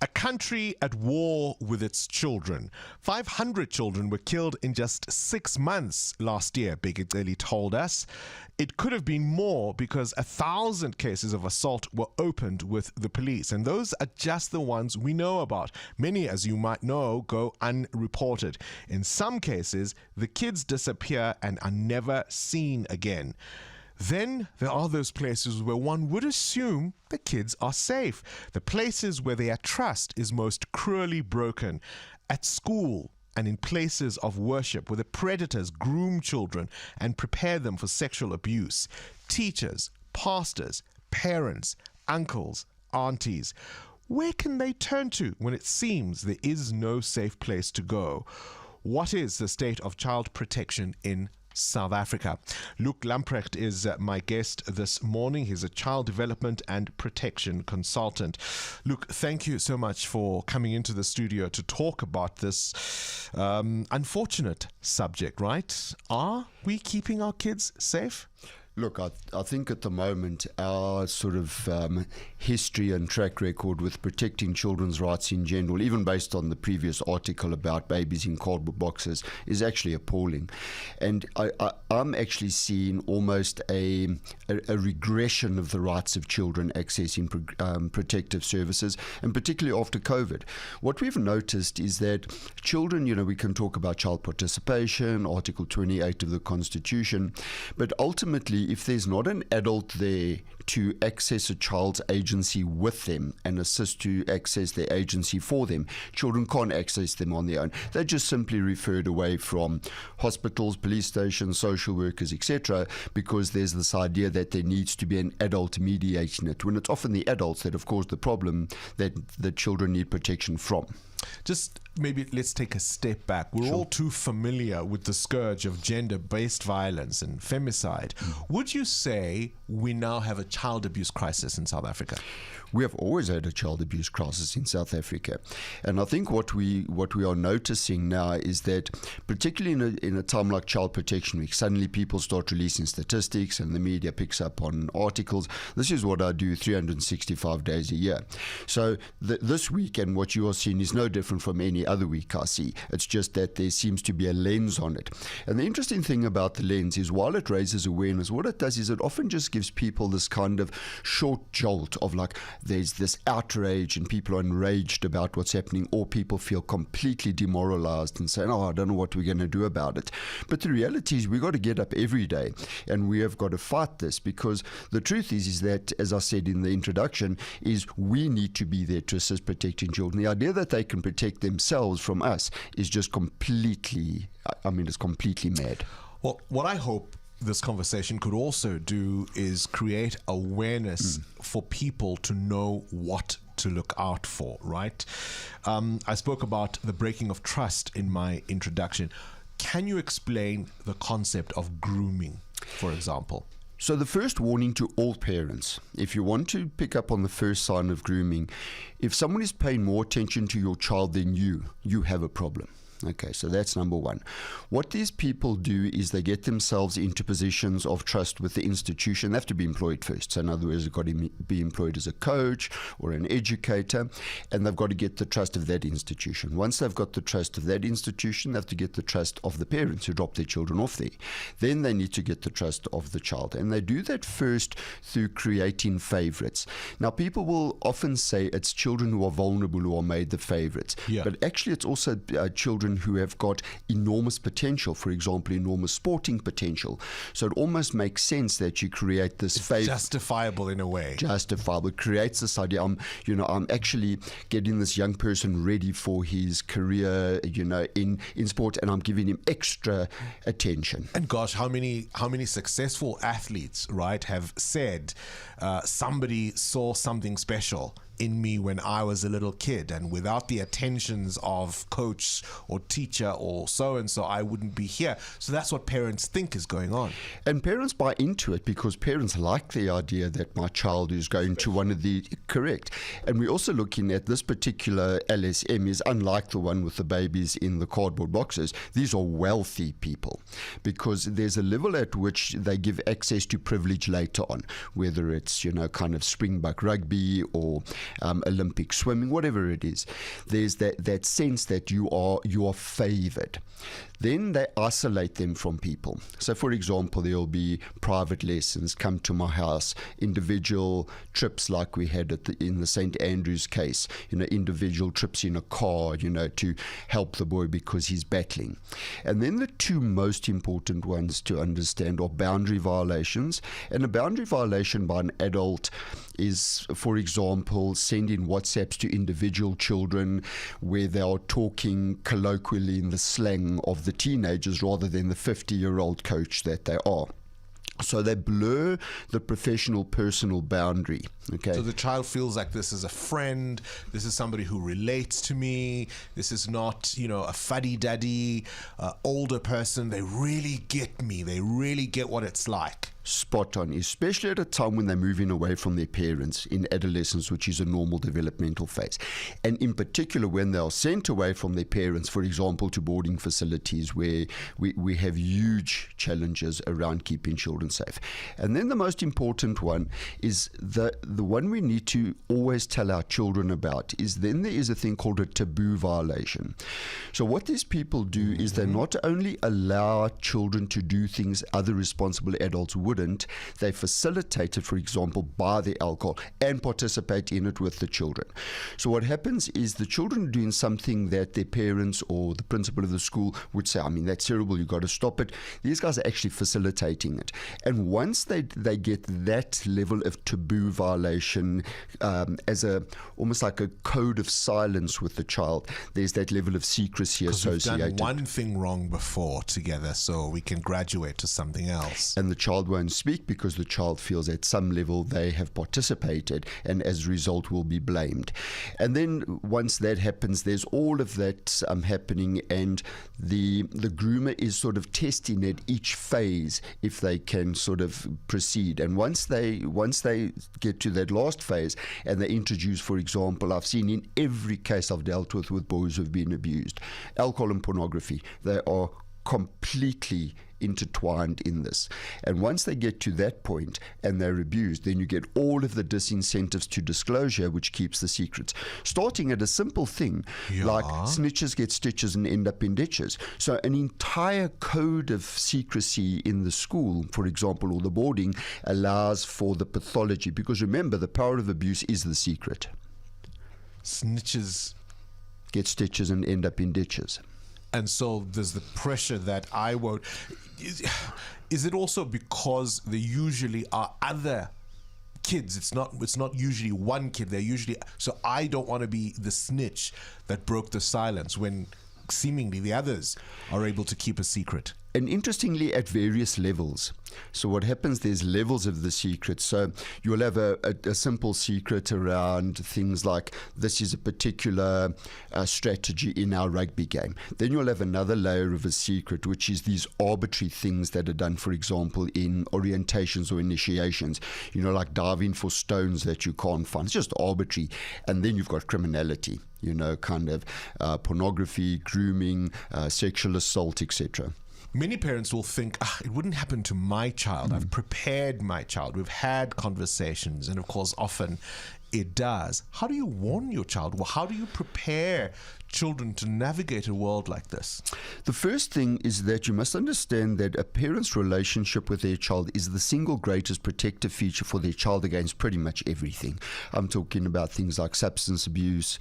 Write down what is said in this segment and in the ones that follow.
A country at war with its children. 500 children were killed in just 6 months last year, Bongani told us. It could have been more because 1,000 cases of assault were opened with the police, and those are just the ones we know about. Many, as you might know, go unreported. In some cases, the kids disappear and are never seen again. Then there are those places where one would assume the kids are safe. The places where their trust is most cruelly broken. At school and in places of worship where the predators groom children and prepare them for sexual abuse. Teachers, pastors, parents, uncles, aunties. Where can they turn to when it seems there is no safe place to go? What is the state of child protection in South Africa? Luke Lamprecht is my guest this morning. He's a child development and protection consultant. Luke, thank you so much for coming into the studio to talk about this unfortunate subject, right? Are we keeping our kids safe? Look, I think at the moment our sort of history and track record with protecting children's rights in general, even based on the previous article about babies in cardboard boxes, is actually appalling. And I'm actually seeing almost a regression of the rights of children accessing protective services, and particularly after COVID. What we've noticed is that children, we can talk about child participation, Article 28 of the Constitution, but ultimately, if there's not an adult there to access a child's agency with them and assist to access their agency for them, children can't access them on their own. They're just simply referred away from hospitals, police stations, social workers, etc., because there's this idea that there needs to be an adult mediating it, when it's often the adults that have caused the problem that the children need protection from. Just maybe let's take a step back. We're all too familiar with the scourge of gender-based violence and femicide. Would you say we now have a child abuse crisis in South Africa? We have always had a child abuse crisis in South Africa. And I think what we are noticing now is that, particularly in a time like Child Protection Week, suddenly people start releasing statistics and the media picks up on articles. This is what I do 365 days a year. So this week, and what you are seeing is no different from any other week I see. It's just that there seems to be a lens on it. And the interesting thing about the lens is, while it raises awareness, what it does is it often just gives people this kind of short jolt of like, there's this outrage and people are enraged about what's happening, or people feel completely demoralized and saying, I don't know what we're going to do about it. But the reality is we've got to get up every day and we have got to fight this, because the truth is that, as I said in the introduction, is we need to be there to assist protecting children. The idea that they can protect themselves from us is just completely, it's completely mad. Well, what I hope this conversation could also do is create awareness for people to know what to look out for, right? I spoke about the breaking of trust in my introduction. Can you explain the concept of grooming, for example? So the first warning to all parents, if you want to pick up on the first sign of grooming, if someone is paying more attention to your child than you have a problem. Okay, so that's number one. What these people do is they get themselves into positions of trust with the institution. They have to be employed first. So in other words, they've got to be employed as a coach or an educator, and they've got to get the trust of that institution. Once they've got the trust of that institution, they have to get the trust of the parents who drop their children off there. Then they need to get the trust of the child. And they do that first through creating favorites. Now, people will often say it's children who are vulnerable who are made the favorites. Yeah. But actually, it's also children who have got enormous potential, for example, enormous sporting potential. So it almost makes sense that you create this favorite. Justifiable in a way. Justifiable. It creates this idea. I'm actually getting this young person ready for his career, in sport, and I'm giving him extra attention. And gosh, how many successful athletes, right, have said somebody saw something special in me when I was a little kid, and without the attentions of coach or teacher or so-and-so, I wouldn't be here. So that's what parents think is going on. And parents buy into it because parents like the idea that my child is going to one of the correct. And we're also looking at this particular LSM is unlike the one with the babies in the cardboard boxes. These are wealthy people, because there's a level at which they give access to privilege later on, whether it's, kind of Springbok rugby or Olympic swimming, whatever it is. There's that sense that you are favoured. Then they isolate them from people. So, for example, there will be private lessons, come to my house, individual trips like we had in the St. Andrew's case, individual trips in a car, to help the boy because he's battling. And then the two most important ones to understand are boundary violations. And a boundary violation by an adult is, for example, sending WhatsApps to individual children where they are talking colloquially in the slang of the teenagers rather than the 50-year-old coach that they are. So they blur the professional personal boundary. Okay. So the child feels like this is a friend, this is somebody who relates to me, this is not, a fuddy-duddy, older person. They really get me. They really get what it's like. Spot on, especially at a time when they're moving away from their parents in adolescence, which is a normal developmental phase. And in particular, when they are sent away from their parents, for example, to boarding facilities where we have huge challenges around keeping children safe. And then the most important one is the one we need to always tell our children about is then there is a thing called a taboo violation. So what these people do is they not only allow children to do things other responsible adults wouldn't, they facilitate it, for example, buy the alcohol and participate in it with the children. So what happens is the children are doing something that their parents or the principal of the school would say, that's terrible, you've got to stop it. These guys are actually facilitating it. And once they get that level of taboo violation as almost like a code of silence with the child, there's that level of secrecy associated. We've done one thing wrong before together, so we can graduate to something else. And the child won't speak because the child feels at some level they have participated and as a result will be blamed. And then once that happens, there's all of that happening, and the groomer is sort of testing at each phase if they can sort of proceed. And once they get to that last phase and they introduce, for example, I've seen in every case I've dealt with boys who've been abused, alcohol and pornography, they are completely intertwined in this. And once they get to that point and they're abused, then you get all of the disincentives to disclosure, which keeps the secrets. Starting at a simple thing like snitches get stitches and end up in ditches. So an entire code of secrecy in the school, for example, or the boarding, allows for the pathology. Because remember, the power of abuse is the secret. Snitches get stitches and end up in ditches. And so there's the pressure that I won't. Is it also because there usually are other kids? It's not usually one kid. They're usually, so I don't want to be the snitch that broke the silence when seemingly the others are able to keep a secret. And interestingly, at various levels. So what happens, there's levels of the secret. So you'll have a simple secret around things like this is a particular strategy in our rugby game. Then you'll have another layer of a secret, which is these arbitrary things that are done, for example, in orientations or initiations, like diving for stones that you can't find. It's just arbitrary. And then you've got criminality, kind of pornography, grooming, sexual assault, etc. Many parents will think, it wouldn't happen to my child. I've prepared my child. We've had conversations. And of course, often it does. How do you warn your child? Well, how do you prepare children to navigate a world like this? The first thing is that you must understand that a parent's relationship with their child is the single greatest protective feature for their child against pretty much everything. I'm talking about things like substance abuse,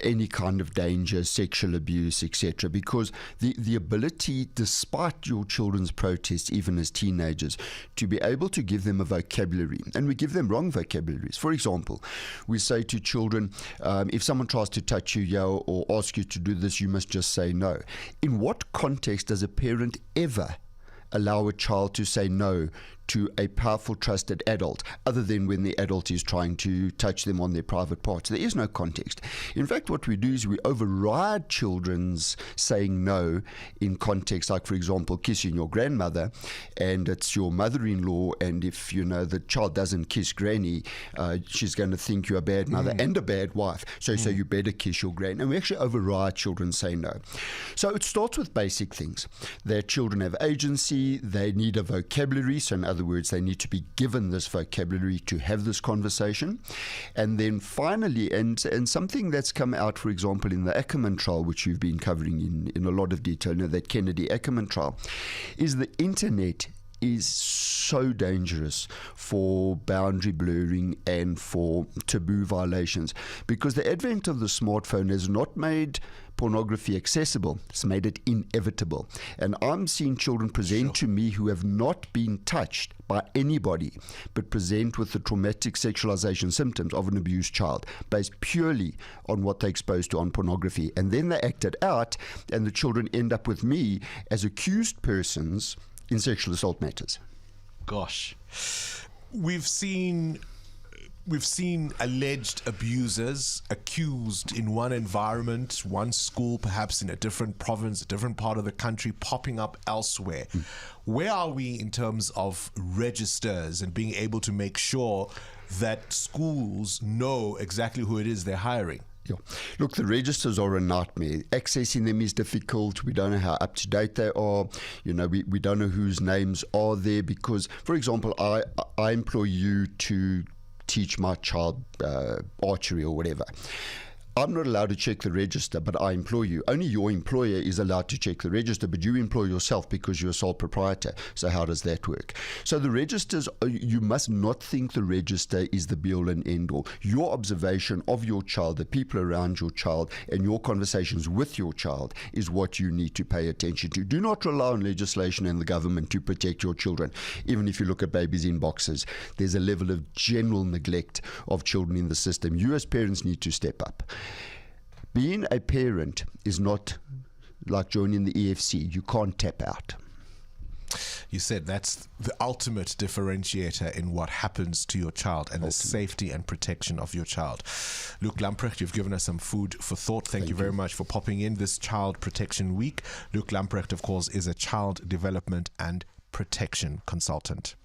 any kind of danger, sexual abuse, etc. Because the ability, despite your children's protests, even as teenagers, to be able to give them a vocabulary, and we give them wrong vocabularies. For example, we say to children, if someone tries to touch you, yell, or ask you to do this, you must just say no. In what context does a parent ever allow a child to say no to a powerful, trusted adult, other than when the adult is trying to touch them on their private parts? There is no context. In fact, what we do is we override children's saying no in context, like, for example, kissing your grandmother, and it's your mother-in-law, and if, the child doesn't kiss granny, she's going to think you're a bad mother and a bad wife, so you better kiss your granny. And we actually override children say no. So it starts with basic things, that children have agency, they need a vocabulary, so in other other words, they need to be given this vocabulary to have this conversation. And then finally, and something that's come out, for example, in the Ackerman trial, which you've been covering in a lot of detail, that Kennedy Ackerman trial, is the internet is so dangerous for boundary blurring and for taboo violations, because the advent of the smartphone has not made pornography accessible, it's made it inevitable. And I'm seeing children present to me who have not been touched by anybody, but present with the traumatic sexualization symptoms of an abused child, based purely on what they're exposed to on pornography. And then they act it out, and the children end up with me as accused persons in sexual assault matters. Gosh, we've seen alleged abusers accused in one environment, one school, perhaps in a different province, a different part of the country, popping up elsewhere. Where are we in terms of registers and being able to make sure that schools know exactly who it is they're hiring? Yeah. Look, the registers are a nightmare. Accessing them is difficult. We don't know how up to date they are. You know, we don't know whose names are there because, for example, I employ you to teach my child archery or whatever. I'm not allowed to check the register, but I employ you. Only your employer is allowed to check the register, but you employ yourself because you're a sole proprietor. So how does that work? So the registers, you must not think the register is the be-all and end-all. Your observation of your child, the people around your child, and your conversations with your child is what you need to pay attention to. Do not rely on legislation and the government to protect your children. Even if you look at babies in boxes, there's a level of general neglect of children in the system. You as parents need to step up. Being a parent is not like joining the EFC. You can't tap out. You said that's the ultimate differentiator in what happens to your child and the safety and protection of your child. Luke Lamprecht, you've given us some food for thought. Thank you very much for popping in this Child Protection Week. Luke Lamprecht, of course, is a child development and protection consultant.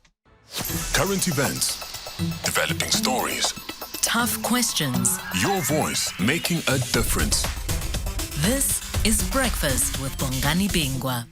Current events, developing stories, tough questions. your voice making a difference. This is Breakfast with Bongani Bingwa.